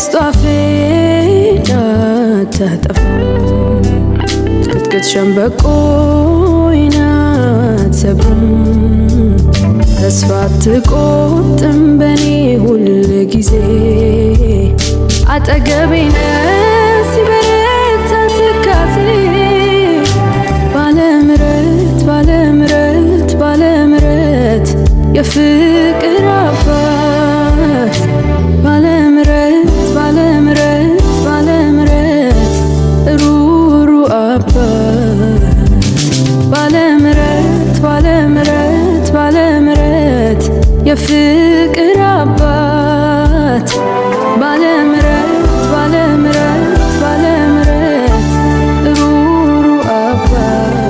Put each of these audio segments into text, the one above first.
ትዕግስቷ ፌዳ አታጠፋም ክትክት ሸምበቆ ናት ሰብርም ተስፋ አትቆርጥም በኔ ሁል ጊዜ አጠገቤ ነህ ሲበረታ ትካዜ ባለምሕረት ባለምሕረት ባለምሕረት የፍቅር አባት ባለምሕረት ባለምሕረት ባለምሕረት ሩሩ አባት ባለምሕረት ባለምሕረት ባለምሕረት የፍቅር አባት ባለምሕረት ባለምሕረት ባለምሕረት ሩሩ አባት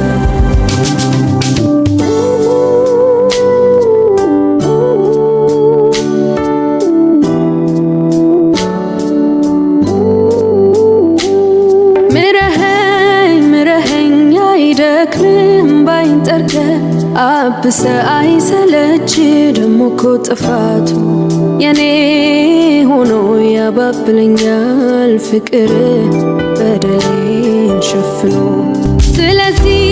ምረኸኝ አይደክምም ባይን ጠርገ አብሰ አይሰለች ደሞ እኮ ጥፋቱ የኔ ሆኖ ያባብለኛል ፍቅር በደሌን ሸፍኖ ስለዚህ